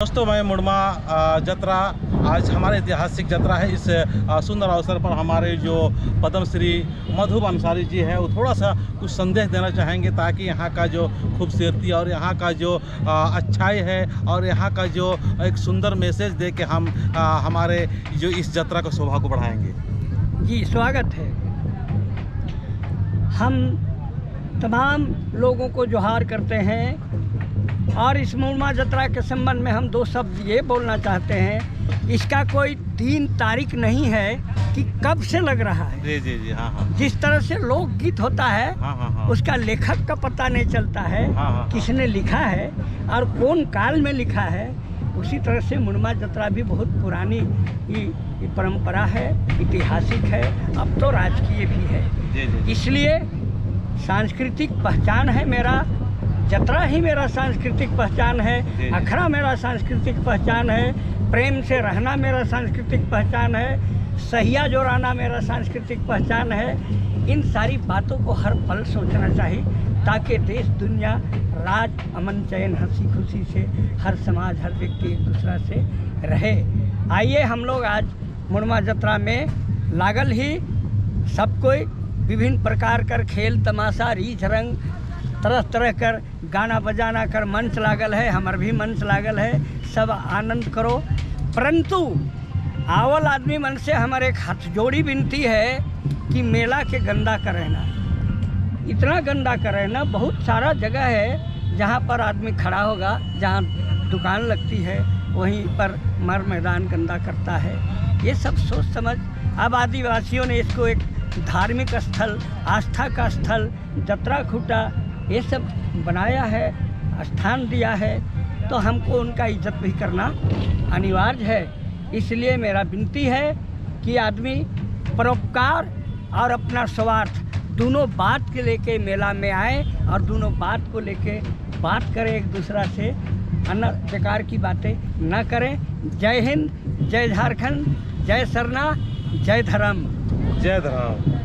दोस्तों, मैं मुड़मा जत्रा आज हमारे ऐतिहासिक जत्रा है। इस सुंदर अवसर पर हमारे जो पद्मश्री मधु अंसारी जी है वो थोड़ा सा कुछ संदेश देना चाहेंगे, ताकि यहाँ का जो खूबसूरती और यहाँ का जो अच्छाई है और यहाँ का जो एक सुंदर मैसेज दे के हम हमारे जो इस जत्रा को शोभा को बढ़ाएंगे। जी, स्वागत है। हम तमाम लोगों को जोहार करते हैं और इस मुड़मा जत्रा के संबंध में हम दो शब्द ये बोलना चाहते हैं। इसका कोई 3 तारीख नहीं है कि कब से लग रहा है। जी जी जी, हाँ हाँ। जिस तरह से लोकगीत होता है, हाँ हाँ हाँ। उसका लेखक का पता नहीं चलता है, हाँ हाँ। किसने लिखा है और कौन काल में लिखा है, उसी तरह से मुड़मा जत्रा भी बहुत पुरानी ये परंपरा है, ऐतिहासिक है, अब तो राजकीय भी है। जी जी। इसलिए सांस्कृतिक पहचान है मेरा, जत्रा ही मेरा सांस्कृतिक पहचान है, अखड़ा मेरा सांस्कृतिक पहचान है, प्रेम से रहना मेरा सांस्कृतिक पहचान है, सहिया जोड़ाना मेरा सांस्कृतिक पहचान है। इन सारी बातों को हर पल सोचना चाहिए, ताकि देश दुनिया राज अमन चैन हंसी खुशी से हर समाज हर व्यक्ति एक दूसरा से रहे। आइए हम लोग आज मुड़मा जत्रा में लागल ही सब कोई विभिन्न प्रकार कर खेल तमाशा रीझ रंग तरह तरह कर गाना बजाना कर मंच लागल है, हमार भी मंच लागल है। सब आनंद करो, परंतु आवल आदमी मन से हमारे एक हाथ जोड़ी विनती है कि मेला के गंदा करे ना, इतना गंदा करे ना। बहुत सारा जगह है जहाँ पर आदमी खड़ा होगा, जहाँ दुकान लगती है वहीं पर मर मैदान गंदा करता है। ये सब सोच समझ अब आदिवासियों ने इसको एक धार्मिक स्थल, आस्था का स्थल, जत्रा खूटा ये सब बनाया है, स्थान दिया है, तो हमको उनका इज्जत भी करना अनिवार्य है। इसलिए मेरा विनती है कि आदमी परोपकार और अपना स्वार्थ दोनों बात के लेके मेला में आए और दोनों बात को लेके बात करें, एक दूसरा से अन्य प्रकार की बातें न करें। जय हिंद, जय झारखंड, जय सरना, जय धर्म। जय धर्म।